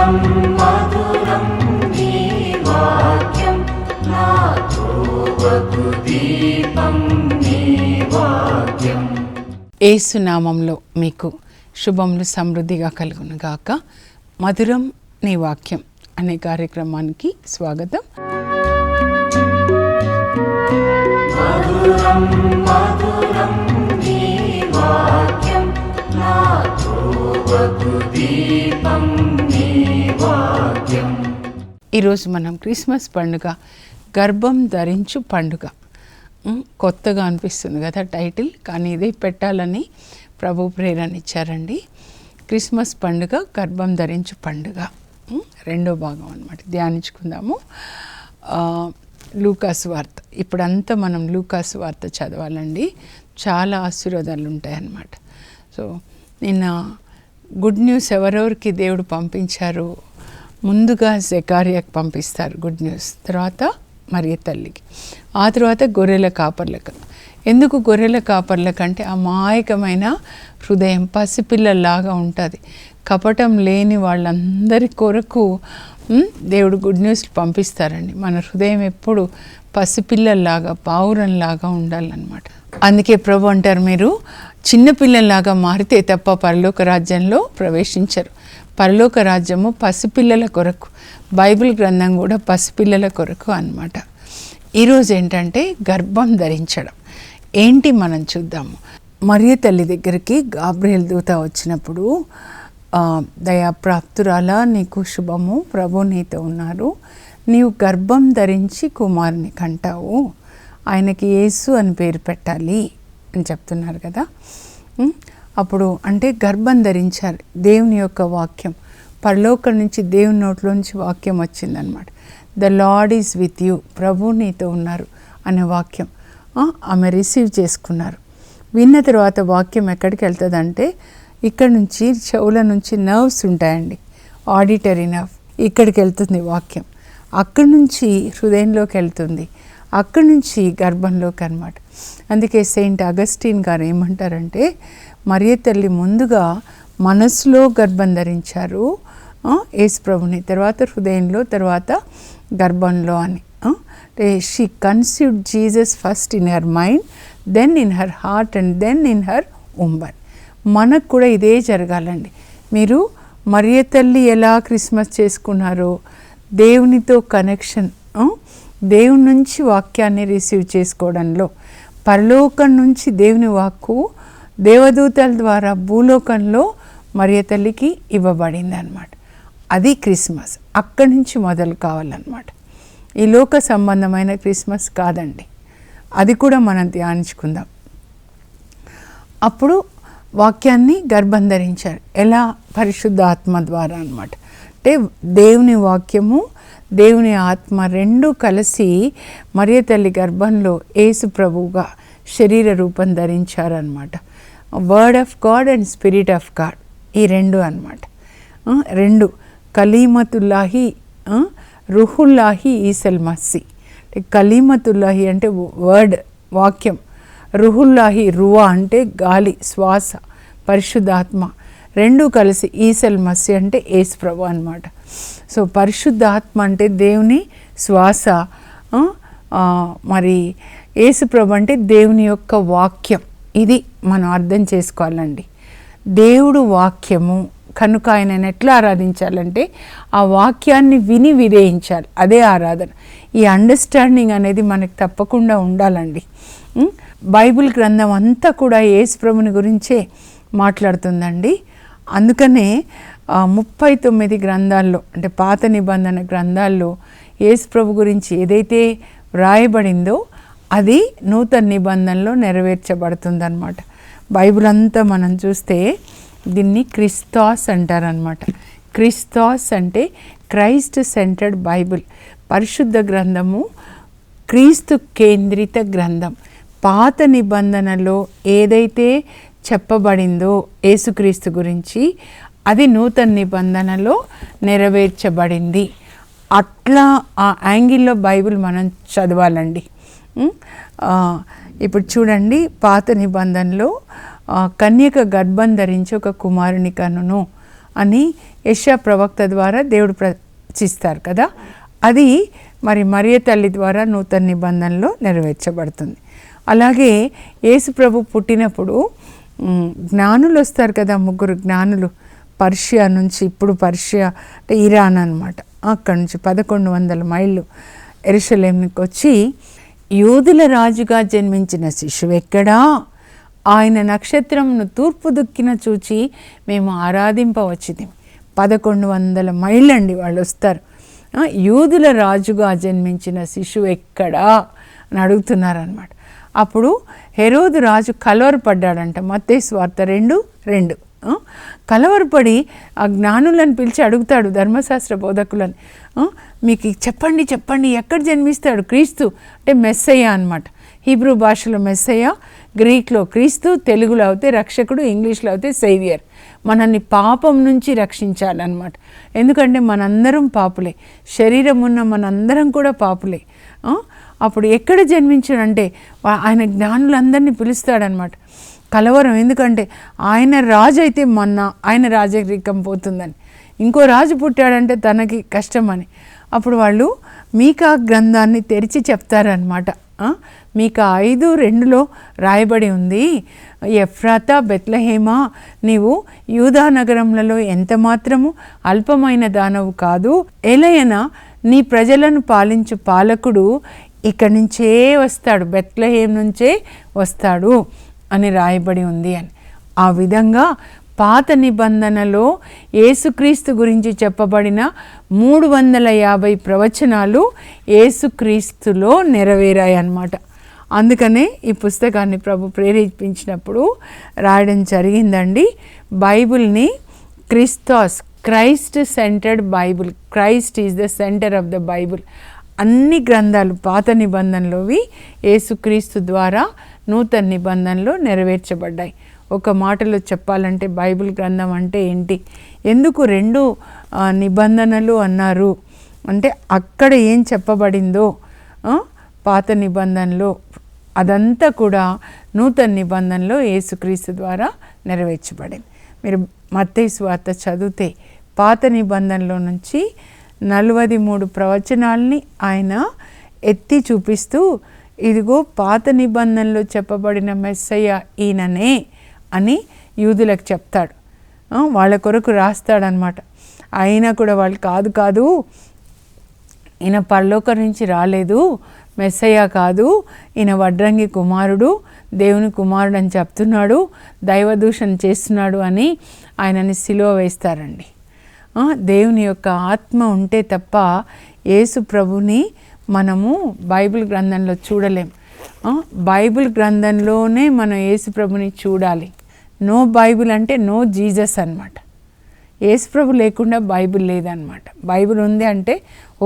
మధురం మధురం నీ వాక్యం నా త్రోవకు దీపం నీ వాక్యం. యేసు నామంలో మీకు శుభములు సమృద్ధిగా కలుగును గాక. మధురం నీ వాక్యం అనే కార్యక్రమానికి స్వాగతం. మధురం మధురం నీ వాక్యం నా త్రోవకు దీపం నీ వాక్యం. ఈరోజు మనం క్రిస్మస్ పండుగ, గర్భం ధరించు పండుగ. కొత్తగా అనిపిస్తుంది కదా టైటిల్, కానీ ఇదే పెట్టాలని ప్రభు ప్రేరణ ఇచ్చారండి. క్రిస్మస్ పండుగ, గర్భం ధరించు పండుగ, రెండో భాగం అన్నమాట. ధ్యానించుకుందాము. లూకాసు వార్త. ఇప్పుడంతా మనం లూకాసు వార్త చదవాలండి. చాలా ఆశీర్వాదాలు ఉంటాయన్నమాట. సో నిన్న గుడ్ న్యూస్ ఎవరెవరికి దేవుడు పంపించారు? ముందుగా జకర్యాకి పంపిస్తారు గుడ్ న్యూస్, తర్వాత మరియ తల్లికి, ఆ తర్వాత గొర్రెల కాపర్లకు. ఎందుకు గొర్రెల కాపర్లకంటే అమాయకమైన హృదయం, పసిపిల్లల్లాగా ఉంటుంది. కపటం లేని వాళ్ళందరి కొరకు దేవుడు గుడ్ న్యూస్లు పంపిస్తారండి. మన హృదయం ఎప్పుడు పసిపిల్లల్లాగా, పావురంలాగా ఉండాలన్నమాట. అందుకే ప్రభు అంటారు, మీరు చిన్నపిల్లల్లాగా మారితే తప్ప పరలోక రాజ్యంలో ప్రవేశించరు. పరలోక రాజ్యము పసిపిల్లల కొరకు. బైబిల్ గ్రంథం కూడా పసిపిల్లల కొరకు అన్నమాట. ఈరోజు ఏంటంటే గర్భం ధరించడం ఏంటి మనం చూద్దాము. మరియ తల్లి దగ్గరికి గాబ్రియల్ దూత వచ్చినప్పుడు, దయాప్రాప్తురాల నీకు శుభము, ప్రభు నీతో ఉన్నారు, నీవు గర్భం ధరించి కుమారుని కంటావు, ఆయనకి యేసు అని పేరు పెట్టాలి అని చెప్తున్నారు కదా. అప్పుడు అంటే గర్భం ధరించారు. దేవుని యొక్క వాక్యం, పరలోకం నుంచి దేవుని నోట్లోంచి వాక్యం వచ్చిందనమాట. The lord is with you, ప్రభు నీతో ఉన్నారు అనే వాక్యం ఆమె రిసీవ్ చేసుకున్నారు. విన్న తర్వాత వాక్యం ఎక్కడికి వెళ్తుందంటే, ఇక్కడ నుంచి చెవుల నుంచి నర్వ్స్ ఉంటాయండి, ఆడిటరీ నర్వ్, ఇక్కడికి వెళ్తుంది వాక్యం. అక్కడి నుంచి హృదయంలోకి వెళ్తుంది, అక్కడి నుంచి గర్భంలోకి అన్నమాట. అందుకే సెయింట్ అగస్టిన్ గారు ఏమంటారంటే, మరియ తల్లి ముందుగా మనసులో గర్భం ధరించారు యేసు ప్రభుని, తర్వాత హృదయంలో, తర్వాత గర్భంలో అని. She conceived Jesus first in her mind, then in her heart and then in her womb. మనకు కూడా ఇదే జరగాలండి. మీరు మరియ తల్లి ఎలా క్రిస్మస్ చేసుకున్నారో, దేవునితో కనెక్షన్, దేవుని నుంచి వాక్యాన్ని రిసీవ్ చేసుకోవడంలో, పరలోకం నుంచి దేవుని వాక్కు దేవదూతల ద్వారా భూలోకంలో మరియ తల్లికి ఇవ్వబడింది అన్నమాట. అది క్రిస్మస్. అక్కడి నుంచి మొదలు కావాలన్నమాట. ఈ లోక సంబంధమైన క్రిస్మస్ కాదండి. అది కూడా మనం ధ్యానించుకుందాం. అప్పుడు వాక్యాన్ని గర్భం ధరించారు. ఎలా? పరిశుద్ధ ఆత్మ ద్వారా అన్నమాట. అంటే దేవుని వాక్యము, దేవుని ఆత్మ రెండు కలిసి మరియ తల్లి గర్భంలో యేసు ప్రభువుగా శరీర రూపం ధరించారనమాట. Word of God and spirit of God, ఈ రెండు అన్నమాట. రెండు కలీమతుల్లాహి, రుహుల్లాహి ఈసల్ మస్సి. కలీమతుల్లాహి అంటే వర్డ్, వాక్యం, రుహుల్లాహి రువా అంటే గాలి, శ్వాస, పరిశుద్ధాత్మ రెండు కలిసి ఈసల్ మస్సి అంటే యేసు ప్రభు అన్నమాట. సో పరిశుద్ధాత్మ అంటే దేవుని శ్వాస, మరి యేసు ప్రభు అంటే దేవుని యొక్క వాక్యం. ఇది మనం అర్థం చేసుకోవాలండి. దేవుడు వాక్యము కనుక ఆయనను ఎట్లా ఆరాధించాలంటే ఆ వాక్యాన్ని విని విధేయించాలి, అదే ఆరాధన. ఈ అండర్స్టాండింగ్ అనేది మనకు తప్పకుండా ఉండాలండి. బైబిల్ గ్రంథం అంతా కూడా యేసు ప్రభుని గురించే మాట్లాడుతుందండి. అందుకనే 39 గ్రంథాల్లో, అంటే పాత నిబంధన గ్రంథాల్లో యేసు ప్రభు గురించి ఏదైతే వ్రాయబడిందో అది నూతన నిబంధనలో నెరవేర్చబడుతుందన్నమాట. బైబిల్ అంతా మనం చూస్తే దీన్ని క్రిస్తాస్ అంటారనమాట. క్రిస్తాస్ అంటే క్రైస్ట్ సెంటర్డ్ బైబిల్. పరిశుద్ధ గ్రంథము క్రీస్తు కేంద్రిత గ్రంథం. పాత నిబంధనలో ఏదైతే చెప్పబడిందో యేసుక్రీస్తు గురించి, అది నూతన నిబంధనలో నెరవేర్చబడింది. అట్లా ఆ యాంగిల్లో బైబిల్ మనం చదవాలండి. ఇప్పుడు చూడండి, పాత నిబంధనలో కన్యక గర్భం ధరించి ఒక కుమారుని కనును అని యెషయా ప్రవక్త ద్వారా దేవుడు ప్రవచిస్తారు కదా. అది మరి మరియ తల్లి ద్వారా నూతన నిబంధనలో నెరవేర్చబడుతుంది. అలాగే యేసు ప్రభు పుట్టినప్పుడు జ్ఞానులు వస్తారు కదా, 3 జ్ఞానులు పర్షియా నుంచి, ఇప్పుడు పర్షియా అంటే ఇరాన్ అనమాట, అక్కడి నుంచి 1100 మైళ్ళు యెరూషలేముకి వచ్చి, యూదుల రాజుగా జన్మించిన శిశువు ఎక్కడా, ఆయన నక్షత్రమును తూర్పు దిక్కున చూచి మేము ఆరాధింపవచ్చింది. 1100 మైళ్ళండి వాళ్ళు వస్తారు. యూదుల రాజుగా జన్మించిన శిశువు ఎక్కడా అని అడుగుతున్నారనమాట. అప్పుడు హెరోదు రాజు కలవరపడ్డాడంట. మత్తయి సువార్త 2:2. కలవరపడి ఆ జ్ఞానులను పిలిచి అడుగుతాడు, ధర్మశాస్త్ర బోధకులని, మీకు చెప్పండి ఎక్కడ జన్మిస్తాడు క్రీస్తు అంటే మెస్సయ్య అనమాట. హీబ్రూ భాషలో మెస్సయ్య, గ్రీక్లో క్రీస్తు, తెలుగులో అయితే రక్షకుడు, ఇంగ్లీష్లో అయితే సేవియర్. మనల్ని పాపం నుంచి రక్షించాలన్నమాట. ఎందుకంటే మనందరం పాపులే, శరీరం ఉన్న మనందరం కూడా పాపులే. అప్పుడు ఎక్కడ జన్మించాడంటే ఆయన జ్ఞానులందరినీ పిలుస్తాడనమాట. కలవరం, ఎందుకంటే ఆయన రాజు అయితే ఆయన రాజరికం పోతుందని, ఇంకో రాజు పుట్టాడంటే తనకి కష్టమని. అప్పుడు వాళ్ళు మీకా గ్రంథాన్ని తెరిచి చెప్తారనమాట. మీకా 5:2లో రాయబడి ఉంది, ఎఫ్రాతా బెత్లెహేమా, నీవు యూదా నగరములలో ఎంత మాత్రము అల్పమైన దానవు కాదు, ఎలయనా నీ ప్రజలను పాలించు పాలకుడు ఇక్కడి నుంచే వస్తాడు, బెత్లెహేం నుంచే వస్తాడు అని రాయబడి ఉంది అని. ఆ విధంగా పాత నిబంధనలో యేసుక్రీస్తు గురించి చెప్పబడిన 350 ప్రవచనాలు యేసుక్రీస్తులో నెరవేరాయి అన్నమాట. అందుకనే ఈ పుస్తకాన్ని ప్రభు ప్రేరేపించినప్పుడు రాయడం జరిగిందండి. బైబిల్ని Christ centred Bible, Christ is the centre of the Bible. అన్ని గ్రంథాలు పాత నిబంధనలోవి యేసుక్రీస్తు ద్వారా నూతన నిబంధనలో నెరవేర్చబడ్డాయి. ఒక మాటలో చెప్పాలంటే బైబిల్ గ్రంథం అంటే ఏంటి, ఎందుకు 2 నిబంధనలు అన్నారు అంటే, అక్కడ ఏం చెప్పబడిందో పాత నిబంధనలో అదంతా కూడా నూతన నిబంధనలో యేసుక్రీస్తు ద్వారా నెరవేర్చబడింది. మీరు మత్తయి సువార్త చదివితే పాత నిబంధనలో నుంచి 43 ప్రవచనాల్ని ఆయన ఎత్తి చూపిస్తూ, ఇదిగో పాత నిబంధనలో చెప్పబడిన మెస్సయ్య ఈయననే అని యూదులకు చెప్తాడు. వాళ్ళ కొరకు రాస్తాడనమాట. అయినా కూడా వాళ్ళు కాదు ఈయన పరలోకం నుంచి రాలేదు, మెస్సయ్య కాదు, ఈయన వడ్రంగి కుమారుడు, దేవుని కుమారుడు అని చెప్తున్నాడు, దైవదూషణ చేస్తున్నాడు అని ఆయనని సిలువ వేస్తారండి. దేవుని యొక్క ఆత్మ ఉంటే తప్ప యేసు ప్రభుని మనము బైబిల్ గ్రంథంలో చూడలేం. బైబిల్ గ్రంథంలోనే మనం యేసు ప్రభుని చూడాలి. నో బైబిల్ అంటే నో జీసస్ అన్నమాట. యేసు ప్రభు లేకుండా బైబిల్ లేదన్నమాట. బైబిల్ ఉంది అంటే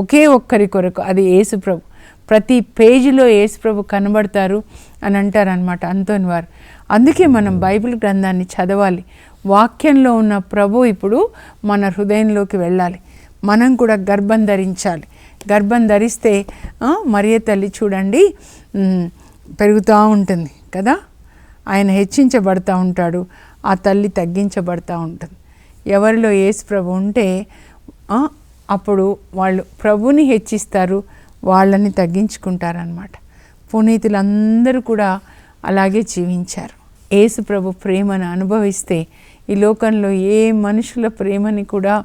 ఒకే ఒక్కరి కొరకు, అది యేసు ప్రభు. ప్రతి పేజీలో యేసు ప్రభు కనబడతారు అని అంటారనమాట అంతోని వారు. అందుకే మనం బైబిల్ గ్రంథాన్ని చదవాలి. వాక్యంలో ఉన్న ప్రభు ఇప్పుడు మన హృదయంలోకి వెళ్ళాలి. మనం కూడా గర్భం ధరించాలి. గర్భం ధరిస్తే మరియ తల్లి చూడండి పెరుగుతూ ఉంటుంది కదా, ఆయన హెచ్చించబడతా ఉంటాడు, ఆ తల్లి తగ్గించబడతా ఉంటుంది. ఎవరిలో యేసు ప్రభు ఉంటే అప్పుడు వాళ్ళు ప్రభుని హెచ్చిస్తారు, వాళ్ళని తగ్గించుకుంటారనమాట. పునీతులందరూ కూడా అలాగే జీవించారు. యేసు ప్రభు ప్రేమను అనుభవిస్తే ఈ లోకంలో ఏ మనుషుల ప్రేమని కూడా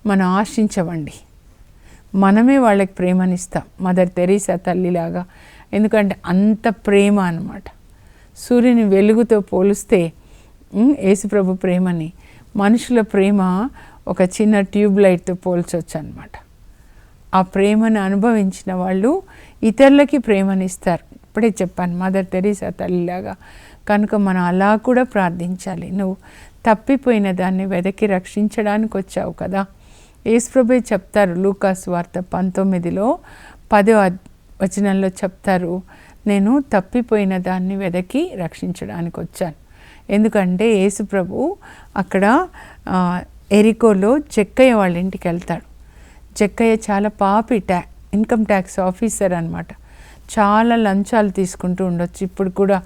మనం ఆశించవండి. మనమే వాళ్ళకి ప్రేమనిస్తాం, మదర్ తెరీసా తల్లిలాగా. ఎందుకంటే అంత ప్రేమ అన్నమాట. సూర్యుని వెలుగుతో పోలిస్తే యేసుప్రభు ప్రేమని, మనుషుల ప్రేమ ఒక చిన్న ట్యూబ్ లైట్తో పోల్చవచ్చు అన్నమాట. ఆ ప్రేమను అనుభవించిన వాళ్ళు ఇతరులకి ప్రేమనిస్తారు. ఇప్పుడే చెప్పాను, మదర్ తెరీసా తల్లిలాగా. కనుక మనం అలా కూడా ప్రార్థించాలి. నువ్వు తప్పిపోయిన దాన్ని వెదకి రక్షించడానికి వచ్చావు కదా. యేసుప్రభువే చెప్తారు, లూకా సువార్త 19లో 10వ వచనంలో చెప్తారు, నేను తప్పిపోయిన దాన్ని వెదకి రక్షించడానికి వచ్చాను. ఎందుకంటే యేసుప్రభు అక్కడ ఎరికోలో జక్కయ్య వాళ్ళ ఇంటికి వెళ్తాడు. జక్కయ్య చాలా పాపి ఇన్కమ్ ట్యాక్స్ ఆఫీసర్ అనమాట. చాలా లంచాలు తీసుకుంటూ ఉండొచ్చు, ఇప్పుడు కూడా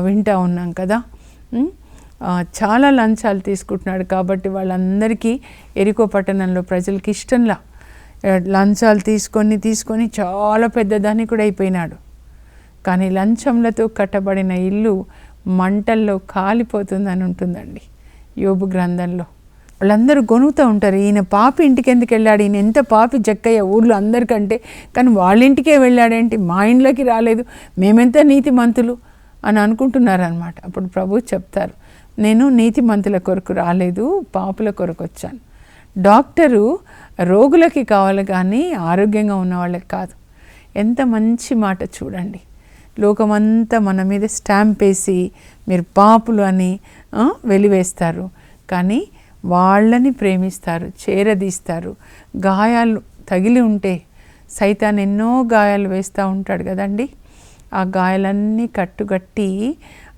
వింటూ ఉన్నాం కదా. చాలా లంచాలు తీసుకుంటున్నాడు కాబట్టి వాళ్ళందరికీ ఎరికో పట్టణంలో ప్రజలకి ఇష్టంలా లంచాలు తీసుకొని చాలా పెద్ద ధనికుడు అయిపోయినాడు. కానీ లంచంలతో కట్టబడిన ఇల్లు మంటల్లో కాలిపోతుందని ఉంటుందండి యోబు గ్రంథంలో. వాళ్ళందరూ గొనుగుతూ ఉంటారు, ఈయన పాపి ఇంటికి ఎందుకు వెళ్ళాడు, ఈయన ఎంత పాపి జక్కయ్య ఊర్లో అందరికంటే, కానీ వాళ్ళ ఇంటికే వెళ్ళాడేంటి, మా ఇంట్లోకి రాలేదు, మేమెంత నీతిమంతులు అని అనుకుంటున్నారనమాట. అప్పుడు ప్రభు చెప్తారు, నేను నీతిమంతుల కొరకు రాలేదు, పాపుల కొరకు వచ్చాను. డాక్టరు రోగులకి కావాలి కానీ ఆరోగ్యంగా ఉన్న వాళ్ళకి కాదు. ఎంత మంచి మాట చూడండి. లోకమంతా మన మీద స్టాంప్ వేసి మీరు పాపులు అని వెలివేస్తారు, కానీ వాళ్ళని ప్రేమిస్తారు, చేరదీస్తారు. గాయాలు తగిలి ఉంటే సైతాన్ ఎన్నో గాయాలు వేస్తూ ఉంటాడు కదండి. ఆ గాయాలన్నీ కట్టుగట్టి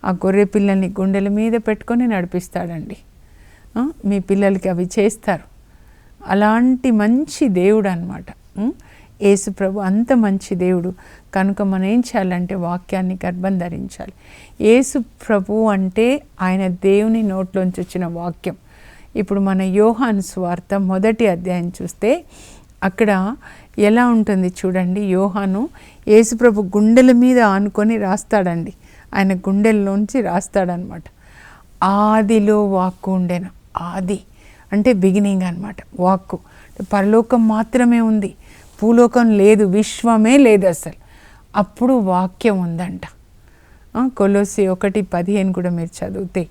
ఆ గొర్రె పిల్లల్ని గుండెల మీద పెట్టుకొని నడిపిస్తాడండి. మీ పిల్లలకి అవి చేస్తారు. అలాంటి మంచి దేవుడు అన్నమాట యేసు ప్రభు. అంత మంచి దేవుడు కనుక మనం ఏం చేయాలంటే వాక్యాన్ని గర్భం ధరించాలి. యేసు ప్రభు అంటే ఆయన దేవుని నోట్లోంచి వచ్చిన వాక్యం. ఇప్పుడు మన యోహాను సువార్త 1వ అధ్యాయం చూస్తే అక్కడ ఎలా ఉంటుంది చూడండి. యోహాను యేసు ప్రభు గుండెల మీద ఆనుకొని రాస్తాడండి. ఆయన గుండెల్లోంచి రాస్తాడనమాట. ఆదిలో వాక్కు ఉండెను. ఆది అంటే బిగినింగ్ అనమాట. వాక్కు పరలోకం మాత్రమే ఉంది, భూలోకం లేదు, విశ్వమే లేదు అసలు. అప్పుడు వాక్యం ఉందంట. కొలొస్సీ 1:15 కూడా మీరు చదివితే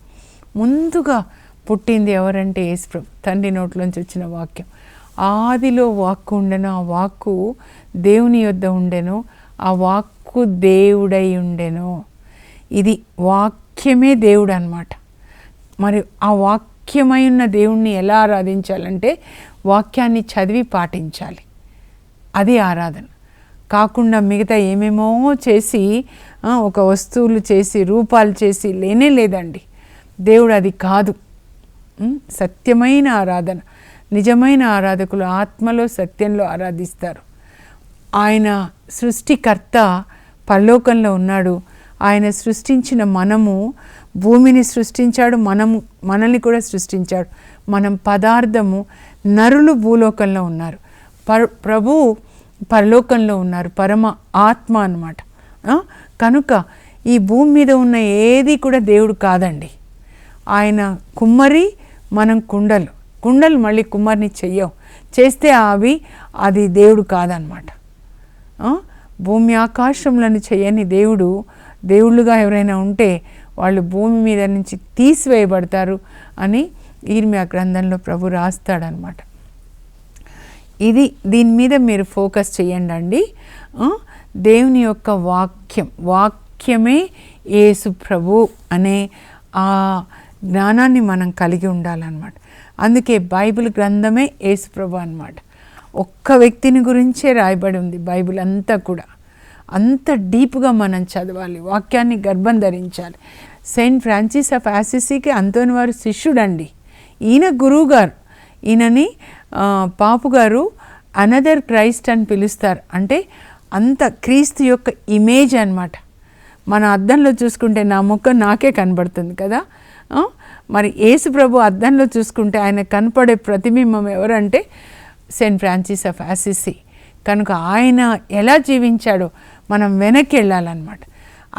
ముందుగా పుట్టింది ఎవరంటే యేసు ప్రభు, తండ్రి నోట్లోంచి వచ్చిన వాక్యం. ఆదిలో వాక్కు ఉండెను, ఆ వాక్కు దేవుని యొద్ద ఉండెను, ఆ వాక్కు దేవుడై ఉండెను. ఇది వాక్యమే దేవుడు అన్నమాట. మరి ఆ వాక్యమై ఉన్న దేవుణ్ణి ఎలా ఆరాధించాలంటే వాక్యాన్ని చదివి పాటించాలి. అది ఆరాధన. కాకుండా మిగతా ఏమేమో చేసి ఒక వస్తువులు చేసి రూపాలు చేసి లేనే లేదండి. దేవుడు అది కాదు. సత్యమైన ఆరాధన, నిజమైన ఆరాధకులు ఆత్మలో సత్యంలో ఆరాధిస్తారు. ఆయన సృష్టికర్త పరలోకంలో ఉన్నాడు. ఆయన సృష్టించిన మనము భూమిని సృష్టించాడు, మనల్ని కూడా సృష్టించాడు. మనం పదార్థము, నరులు భూలోకంలో ఉన్నారు, ప్రభు పరలోకంలో ఉన్నారు, పరమ ఆత్మ అన్నమాట. కనుక ఈ భూమి మీద ఉన్న ఏది కూడా దేవుడు కాదండి. ఆయన కుమ్మరి, మనం కుండలు మళ్ళీ కుమ్మరిని చెయ్యవు, చేస్తే అది దేవుడు కాదనమాట. భూమి ఆకాశములను చేయని దేవుళ్ళుగా ఎవరైనా ఉంటే వాళ్ళు భూమి మీద నుంచి తీసివేయబడతారు అని ఇర్మియా గ్రంథంలో ప్రభు రాస్తాడనమాట. దీని మీద మీరు ఫోకస్ చేయండి. దేవుని యొక్క వాక్యమే యేసు ప్రభు అనే ఆ జ్ఞానాన్ని మనం కలిగి ఉండాలన్నమాట. అందుకే బైబిల్ గ్రంథమే యేసు ప్రభు అన్నమాట. ఒక్క వ్యక్తిని గురించే రాయబడి ఉంది బైబిల్ అంతా కూడా. అంత డీప్గా మనం చదవాలి, వాక్యాన్ని గర్భం ధరించాలి. సెయింట్ ఫ్రాన్సిస్ ఆఫ్ అసిసీకి అంతోని వారు శిష్యుడండి. ఈయన గురువు గారు. ఈయనని పాపు గారు అనదర్ క్రైస్ట్ అని పిలుస్తారు. అంటే అంత క్రీస్తు యొక్క ఇమేజ్ అన్నమాట. మన అద్దంలో చూసుకుంటే నా ముఖం నాకే కనబడుతుంది కదా. మరి యేసు ప్రభు అద్దంలో చూసుకుంటే ఆయన కనపడే ప్రతిబింబం ఎవరంటే సెయింట్ ఫ్రాన్సిస్ ఆఫ్ అసిసీ. కనుక ఆయన ఎలా జీవించాడో మనం వెనక్కి వెళ్ళాలన్నమాట.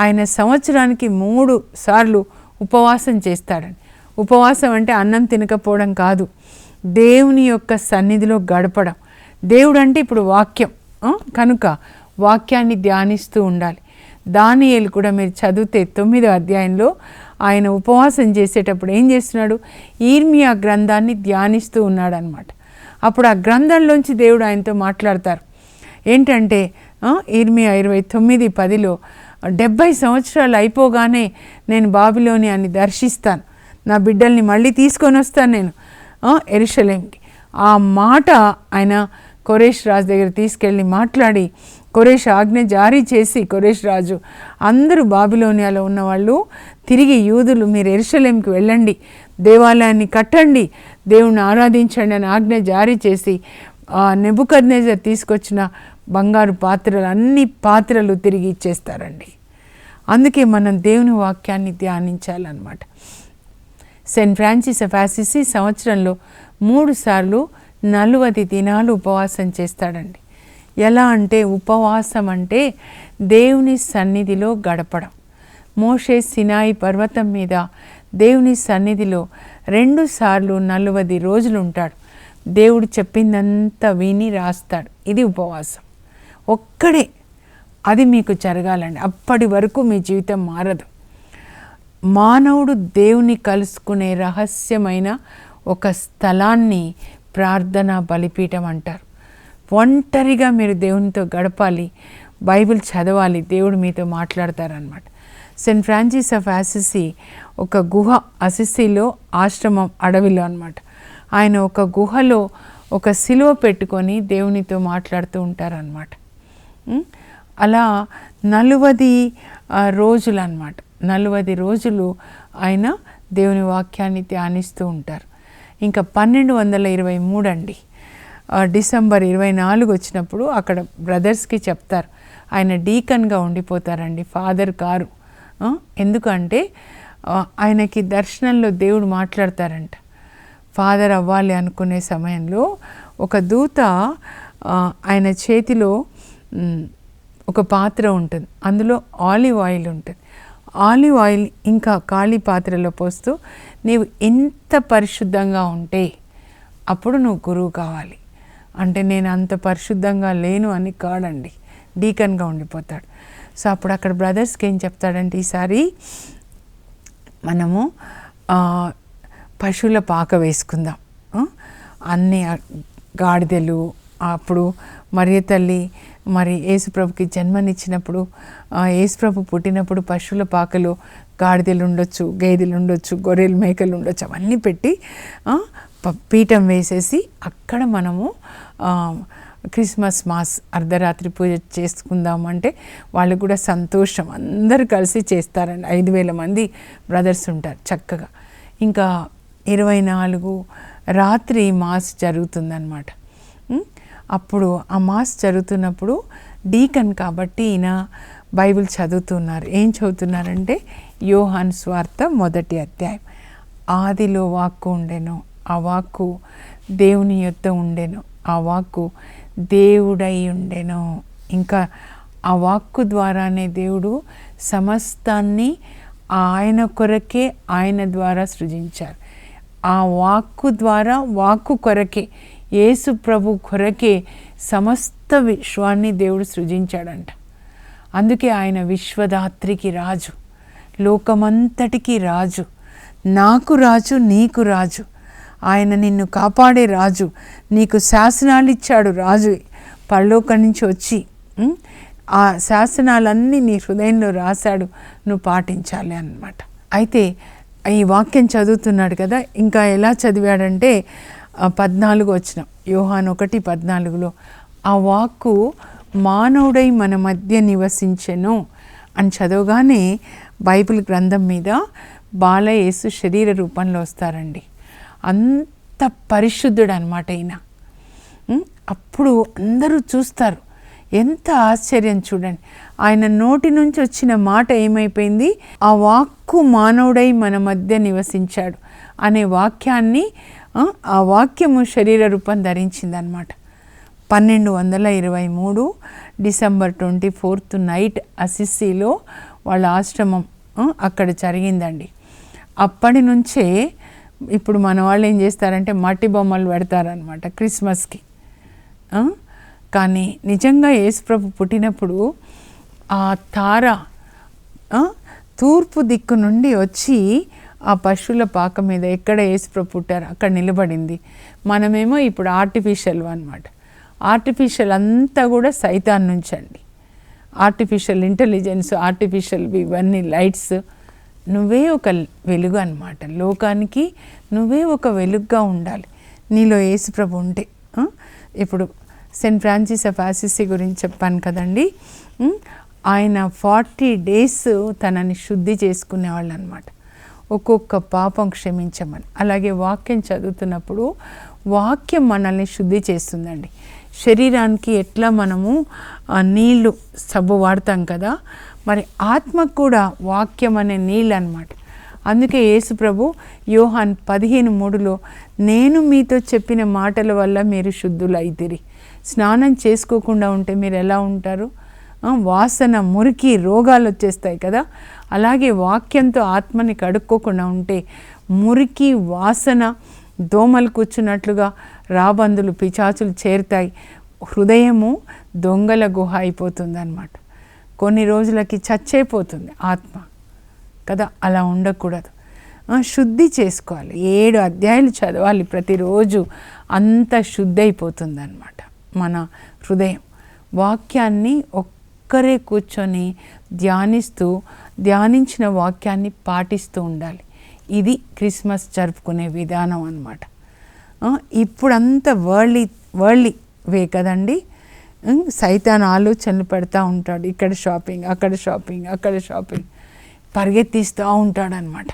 ఆయన సంవత్సరానికి 3 సార్లు ఉపవాసం చేస్తాడని. ఉపవాసం అంటే అన్నం తినకపోవడం కాదు, దేవుని యొక్క సన్నిధిలో గడపడం. దేవుడు అంటే ఇప్పుడు వాక్యం. కనుక వాక్యాన్ని ధ్యానిస్తూ ఉండాలి. దానియేలు కూడా మీరు చదివితే 9వ అధ్యాయంలో ఆయన ఉపవాసం చేసేటప్పుడు ఏం చేస్తున్నాడు, ఇర్మియా గ్రంథాన్ని ధ్యానిస్తూ ఉన్నాడు అనమాట. అప్పుడు ఆ గ్రంథంలోంచి దేవుడు ఆయనతో మాట్లాడతారు. ఏంటంటే ఇర్మియా 29:10లో 70 సంవత్సరాలు అయిపోగానే నేను బాబిలోనియాన్ని దర్శిస్తాను, నా బిడ్డల్ని మళ్ళీ తీసుకొని వస్తాను నేను యెరూషలేంకి. ఆ మాట ఆయన కొరేష్ రాజు దగ్గర తీసుకెళ్ళి మాట్లాడి కొరేష్ ఆజ్ఞ జారీ చేసి, కొరేష్ రాజు అందరూ బాబిలోనియాలో ఉన్నవాళ్ళు తిరిగి యూదులు మీరు యెరూషలేంకి వెళ్ళండి, దేవాలయాన్ని కట్టండి, దేవుణ్ణి ఆరాధించండి అని ఆజ్ఞ జారీ చేసి నెబుకద్నెజర్ తీసుకొచ్చిన బంగారు పాత్రలు అన్ని పాత్రలు తిరిగి ఇచ్చేస్తారండి. అందుకే మనం దేవుని వాక్యాన్ని ధ్యానించాలన్నమాట. సెయింట్ ఫ్రాన్సిస్ ఆఫ్ అసిసి సంవత్సరంలో 3 సార్లు 40 దినాలు ఉపవాసం చేస్తాడండి. ఎలా అంటే ఉపవాసం అంటే దేవుని సన్నిధిలో గడపడం. మోషే సినాయి పర్వతం మీద దేవుని సన్నిధిలో 2 సార్లు 40 రోజులు ఉంటాడు. దేవుడు చెప్పిందంతా విని రాస్తాడు. ఇది ఉపవాసం. ఒక్కడే అది మీకు జరగాలండి. అప్పటి వరకు మీ జీవితం మారదు. మానవుడు దేవుని కలుసుకునే రహస్యమైన ఒక స్థలాన్ని ప్రార్థనా బలిపీఠం అంటారు. ఒంటరిగా మీరు దేవునితో గడపాలి, బైబిల్ చదవాలి, దేవుడు మీతో మాట్లాడతారనమాట. సెయింట్ ఫ్రాన్సిస్ ఆఫ్ అసిసి ఒక గుహ, అసిసిలో ఆశ్రమం అడవిలో అనమాట. ఆయన ఒక గుహలో ఒక సిలువ పెట్టుకొని దేవునితో మాట్లాడుతూ ఉంటారనమాట. అలా 40 రోజులు అనమాట. 40 రోజులు ఆయన దేవుని వాక్యాన్ని ధ్యానిస్తూ ఉంటారు. ఇంకా 1223 అండి, డిసెంబర్ 24 వచ్చినప్పుడు అక్కడ బ్రదర్స్కి చెప్తారు. ఆయన డీకన్గా ఉండిపోతారండి, ఫాదర్ కారు. ఎందుకంటే ఆయనకి దర్శనంలో దేవుడు మాట్లాడతారంట. ఫాదర్ అవ్వాలి అనుకునే సమయంలో ఒక దూత ఆయన చేతిలో ఒక పాత్ర ఉంటుంది, అందులో ఆలివ్ ఆయిల్ ఉంటుంది. ఆలివ్ ఆయిల్ ఇంకా ఖాళీ పాత్రలో పోస్తూ, నీవు ఎంత పరిశుద్ధంగా ఉంటే అప్పుడు నువ్వు గురువు కావాలి అంటే, నేను అంత పరిశుద్ధంగా లేను అని కాడండి, డీకన్గా ఉండిపోతాడు. సో అప్పుడు అక్కడ బ్రదర్స్కి ఏం చెప్తాడంటే, ఈసారి మనము పశువుల పాక వేసుకుందాం, అన్ని గాడిదలు. అప్పుడు మరియ తల్లి మరి యేసుప్రభుకి జన్మనిచ్చినప్పుడు, యేసుప్రభు పుట్టినప్పుడు పశువుల పాకలో గాడిదలు ఉండొచ్చు, గేదెలు ఉండొచ్చు, గొర్రెలు మేకలు ఉండొచ్చు, అవన్నీ పెట్టి పీఠం వేసేసి అక్కడ మనము క్రిస్మస్ మాస్ అర్ధరాత్రి పూజ చేసుకుందామంటే వాళ్ళకు కూడా సంతోషం. అందరూ కలిసి చేస్తారండి. 5000 మంది బ్రదర్స్ ఉంటారు చక్కగా. ఇంకా 24 రాత్రి మాస్ జరుగుతుందన్నమాట. అప్పుడు ఆ మాస్ జరుగుతున్నప్పుడు డీకన్ కాబట్టి ఈయన బైబిల్ చదువుతున్నారు. ఏం చదువుతున్నారంటే, యోహాను సువార్త 1వ అధ్యాయం. ఆదిలో వాక్కు ఉండెను, ఆ వాక్కు దేవుని యొద్ద ఉండెను, ఆ వాక్కు దేవుడై ఉండెను. ఇంకా ఆ వాక్కు ద్వారానే దేవుడు సమస్తాన్ని ఆయన కొరకే, ఆయన ద్వారా సృజించారు. ఆ వాక్కు ద్వారా, వాక్కు కొరకే, యేసు ప్రభు కొరకే సమస్త విశ్వాన్ని దేవుడు సృజించాడంట. అందుకే ఆయన విశ్వదాత్రికి రాజు, లోకమంతటికి రాజు, నాకు రాజు, నీకు రాజు. ఆయన నిన్ను కాపాడే రాజు, నీకు శాసనాలు ఇచ్చాడు రాజు పరలోకం నుంచి వచ్చి. ఆ శాసనాలన్నీ నీ హృదయంలో రాశాడు, నువ్వు పాటించాలి అన్నమాట. అయితే ఈ వాక్యం చదువుతున్నాడు కదా, ఇంకా ఎలా చదివాడంటే 14 వచనం, యోహాను 1:14, ఆ వాక్కు మానవుడై మన మధ్య నివసించెను అని చదవగానే బైబిల్ గ్రంథం మీద బాలయేసు శరీర రూపంలో వస్తారండి. అంత పరిశుద్ధుడు అనమాట ఈయన. అప్పుడు అందరూ చూస్తారు, ఎంత ఆశ్చర్యం చూడండి. ఆయన నోటి నుంచి వచ్చిన మాట ఏమైపోయింది, ఆ వాక్కు మానవుడై మన మధ్య నివసించాడు అనే వాక్యాన్ని, ఆ వాక్యము శరీర రూపం ధరించిందనమాట. 1223 డిసెంబర్ 24 నైట్ అసిసిలో వాళ్ళ ఆశ్రమం అక్కడ జరిగిందండి. అప్పటి నుంచే ఇప్పుడు మన వాళ్ళు ఏం చేస్తారంటే మట్టి బొమ్మలు పెడతారనమాట క్రిస్మస్కి. కానీ నిజంగా యేసుప్రభు పుట్టినప్పుడు ఆ తార తూర్పు దిక్కు నుండి వచ్చి ఆ పశువుల పాక మీద ఎక్కడ యేసుప్రభు పుట్టారు అక్కడ నిలబడింది. మనమేమో ఇప్పుడు ఆర్టిఫిషియల్ అనమాట. ఆర్టిఫిషియల్ అంతా కూడా సైతాన్ నుంచి అండి. ఆర్టిఫిషియల్ ఇంటెలిజెన్స్, ఆర్టిఫిషియల్ ఇవన్నీ లైట్స్. నువ్వే ఒక వెలుగు అన్నమాట. లోకానికి నువ్వే ఒక వెలుగుగా ఉండాలి, నీలో యేసుప్రభు ఉంటే. ఇప్పుడు సెయింట్ ఫ్రాన్సిస్ ఆఫ్ అసిసి గురించి చెప్పాను కదండి. ఆయన 40 days తనని శుద్ధి చేసుకునేవాళ్ళు అనమాట, ఒక్కొక్క పాపం క్షమించమని. అలాగే వాక్యం చదువుతున్నప్పుడు వాక్యం మనల్ని శుద్ధి చేస్తుందండి. శరీరానికి ఎట్లా మనము నీళ్ళు సబ్బు వాడతాం కదా, మరి ఆత్మకు కూడా వాక్యం అనే నీళ్ళు అనమాట. అందుకే యేసు ప్రభు యోహాన్ 15:3లో నేను మీతో చెప్పిన మాటల వల్ల మీరు శుద్ధులైతిరి. స్నానం చేసుకోకుండా ఉంటే మీరు ఎలా ఉంటారు? వాసన, మురికి, రోగాలు వచ్చేస్తాయి కదా. అలాగే వాక్యంతో ఆత్మని కడుక్కోకుండా ఉంటే మురికి, వాసన, దోమలు కూర్చున్నట్లుగా రాబందులు, పిచాచులు చేరుతాయి. హృదయము దొంగల గుహ అయిపోతుంది అన్నమాట. కొన్ని రోజులకి చచ్చైపోతుంది ఆత్మ కదా. అలా ఉండకూడదు. శుద్ధి చేసుకోవాలి. 7 అధ్యాయాలు చదవాలి ప్రతిరోజు. అంత శుద్ధి అయిపోతుంది అన్నమాట మన హృదయం. వాక్యాన్ని ఒక్కరే కూర్చొని ధ్యానించిన వాక్యాన్ని పాటిస్తూ ఉండాలి. ఇది క్రిస్మస్ జరుపుకునే విధానం అన్నమాట. ఇప్పుడంతా వరల్డ్లీ వే కదండి. సైతాన్ ఆలోచనలు పెడతా ఉంటాడు. ఇక్కడ షాపింగ్, అక్కడ షాపింగ్ పరిగెత్తిస్తూ ఉంటాడనమాట.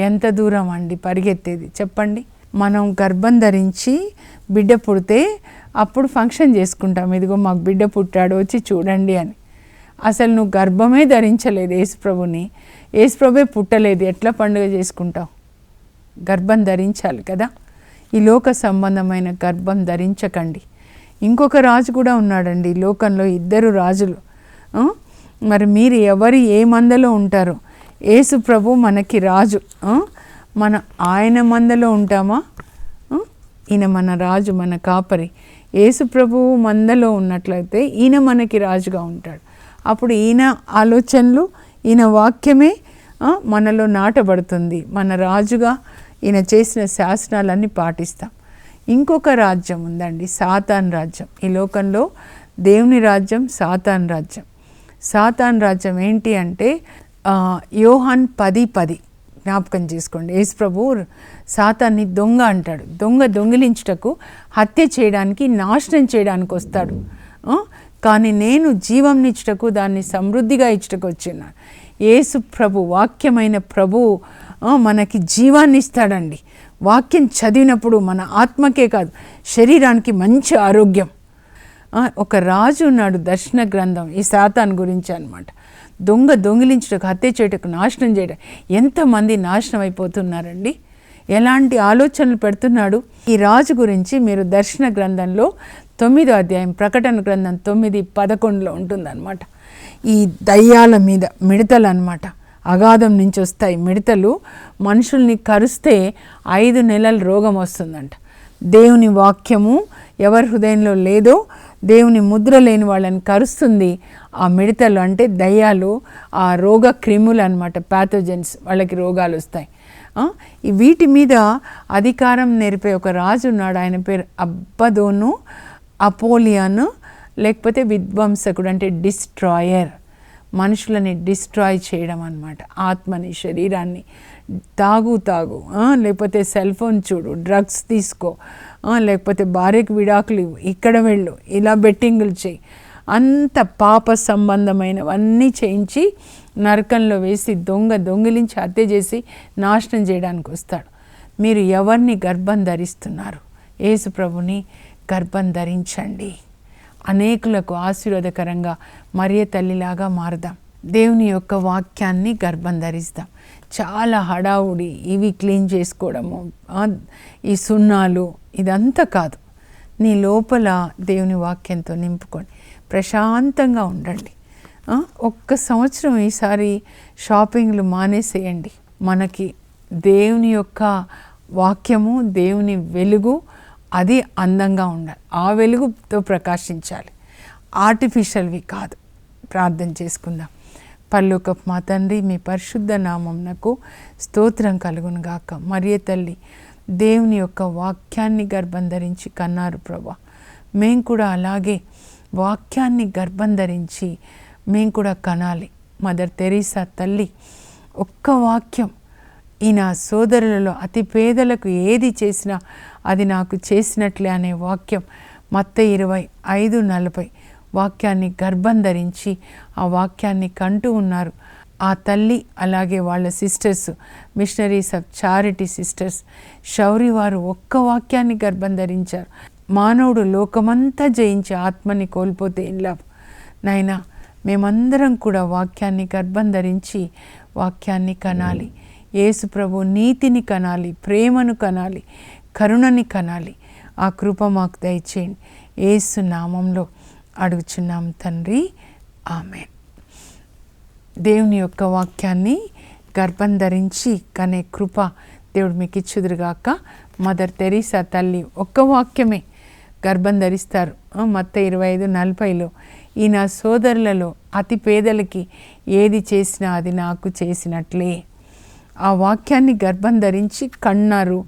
ఎంత దూరం అండి పరిగెత్తేది చెప్పండి. మనం గర్భం ధరించి బిడ్డ పుడితే అప్పుడు ఫంక్షన్ చేసుకుంటాం. ఇదిగో మాకు బిడ్డ పుట్టాడు వచ్చి చూడండి అని. అసలు నువ్వు గర్భమే ధరించలేదు యేసుప్రభుని, యేసుప్రభే పుట్టలేదు, ఎట్లా పండుగ చేసుకుంటావు? గర్భం ధరించాలి కదా. ఈ లోక సంబంధమైన గర్భం ధరించకండి. ఇంకొక రాజు కూడా ఉన్నాడండి ఈ లోకంలో, 2 రాజులు. మరి మీరు ఏ మందలో ఉంటారో? యేసు ప్రభు మనకి రాజు. ఆయన మందలో ఉంటామా? ఈయన మన రాజు, మన కాపరి. యేసు ప్రభువు మందలో ఉన్నట్లయితే ఈయన మనకి రాజుగా ఉంటాడు. అప్పుడు ఈయన ఆలోచనలు, ఈయన వాక్యమే మనలో నాటబడుతుంది. మన రాజుగా ఈయన చేసిన శాసనాలన్నీ పాటిస్తాం. ఇంకొక రాజ్యం ఉందండి, సాతాన్ రాజ్యం. ఈ లోకంలో దేవుని రాజ్యం, సాతాన్ రాజ్యం. సాతాన్ రాజ్యం ఏంటి అంటే యోహాన్ 10:10 జ్ఞాపకం చేసుకోండి. యేసు ప్రభువు సాతాన్ని దొంగ అంటాడు. దొంగిలించుటకు, హత్య చేయడానికి, నాశనం చేయడానికి వస్తాడు. కానీ నేను జీవంనిచ్చుటకు, దాన్ని సమృద్ధిగా ఇచ్చుటకు వచ్చినాను. యేసు ప్రభు, వాక్యమైన ప్రభువు మనకి జీవాన్ని ఇస్తాడండి. వాక్యం చదివినప్పుడు మన ఆత్మకే కాదు శరీరానికి మంచి ఆరోగ్యం. ఒక రాజు ఉన్నాడు, దర్శన గ్రంథం ఈ సాతాన్ గురించి అన్నమాట. దొంగిలించుటకు, హత్య చేయటకు, నాశనం చేయడం. ఎంతమంది నాశనం అయిపోతున్నారండి. ఎలాంటి ఆలోచనలు పెడుతున్నాడు. ఈ రాజు గురించి మీరు దర్శన గ్రంథంలో 9వ అధ్యాయం, ప్రకటన గ్రంథం 9:11లో ఉంటుందన్నమాట. ఈ దయ్యాల మీద మిడతలు అన్నమాట. అగాధం నుంచి వస్తాయి మిడతలు. మనుషుల్ని కరుస్తే 5 నెలల రోగం వస్తుందంట. దేవుని వాక్యము ఎవరి హృదయంలో లేదో, దేవుని ముద్ర లేని వాళ్ళని కరుస్తుంది ఆ మిడతలు. అంటే దయ్యాలు, ఆ రోగ క్రిములు అన్నమాట, ప్యాథోజన్స్. వాళ్ళకి రోగాలు వస్తాయి. వీటి మీద అధికారం నేర్పే ఒక రాజు ఉన్నాడు. ఆయన పేరు అబ్బదోను, అపోలియాను, లేకపోతే విధ్వంసకుడు, అంటే డిస్ట్రాయర్. మనుషులని డిస్ట్రాయ్ చేయడం అన్నమాట. ఆత్మని, శరీరాన్ని. తాగు లేకపోతే సెల్ ఫోన్ చూడు, డ్రగ్స్ తీసుకో, లేకపోతే భార్యకు విడాకులు ఇవ్వు, ఇక్కడ వెళ్ళు, ఇలా బెట్టింగులు చేయి. అంత పాప సంబంధమైనవన్నీ చేయించి నరకంలో వేసి దొంగిలించి హత్య చేసి నాశనం చేయడానికి వస్తాడు. మీరు ఎవరిని గర్భం ధరిస్తున్నారు? యేసు ప్రభుని గర్భం ధరించండి. అనేకులకు ఆశీర్వాదకరంగా మరియ తల్లిలాగా మారదాం. దేవుని యొక్క వాక్యాన్ని గర్భం ధరిస్తాం. చాలా హడావుడి, ఇవి క్లీన్ చేసుకోవడము, ఈ సున్నాలు, ఇదంతా కాదు. నీ లోపల దేవుని వాక్యంతో నింపుకొని ప్రశాంతంగా ఉండండి. 1 సంవత్సరం ఈసారి షాపింగ్లు మానేసేయండి. మనకి దేవుని యొక్క వాక్యము, దేవుని వెలుగు, అది అందంగా ఉండాలి. ఆ వెలుగుతో ప్రకాశించాలి, ఆర్టిఫిషియల్వి కాదు. ప్రార్థన చేసుకుందాం. పరలోకపు మా తండ్రి, మీ పరిశుద్ధ నామమునకు స్తోత్రం కలుగును గాక. మరియ తల్లి దేవుని యొక్క వాక్యాన్ని గర్భం ధరించి కన్నారు ప్రభా. మేము కూడా అలాగే వాక్యాన్ని గర్భం ధరించి మేము కూడా కనాలి. మదర్ తెరీసా తల్లి ఒక్క వాక్యం, ఈ నా సోదరులలో అతి పేదలకు ఏది చేసినా అది నాకు చేసినట్లే అనే వాక్యం, మత్తయి 25:40 వాక్యాన్ని గర్భం ధరించి ఆ వాక్యాన్ని కంటూ ఉన్నారు. ఆ తల్లి అలాగే వాళ్ళ sisters, missionaries of charity sisters, Shouri వారు ఒక్క వాక్యాన్ని గర్భం ధరించారు. మానవుడు లోకమంతా జయించి ఆత్మని కోల్పోతే ఏం లాభం? నాయనా, మేమందరం కూడా వాక్యాన్ని గర్భం ధరించి వాక్యాన్ని కనాలి. యేసు ప్రభు నీతిని కనాలి, ప్రేమను కనాలి, కరుణని కనాలి. ఆ కృప మాకు దయచేయండి. యేసు నామంలో అడుగుచున్నాం తండ్రి, ఆమేన్. దేవుని యొక్క వాక్యాన్ని గర్భం ధరించి కనే కృప దేవుడు మీకు ఇచ్చుదురుగాక. మదర్ తెరీసా తల్లి ఒక్క వాక్యమే గర్భం ధరిస్తారు. మత్తయి 25:40 ఈ నా సోదరులలో అతి పేదలకి ఏది చేసినా అది నాకు చేసినట్లే. ఆ వాక్యాన్ని గర్భం ధరించి కన్నారు.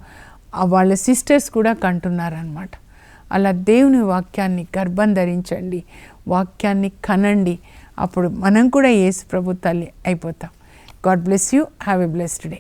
వాళ్ళ సిస్టర్స్ కూడా కంటున్నారనమాట. అలా దేవుని వాక్యాన్ని గర్భం ధరించండి, వాక్యాన్ని కనండి. అప్పుడు మనం కూడా యేసు ప్రభు తల్లి అయిపోతాం. God bless you. Have a blessed day.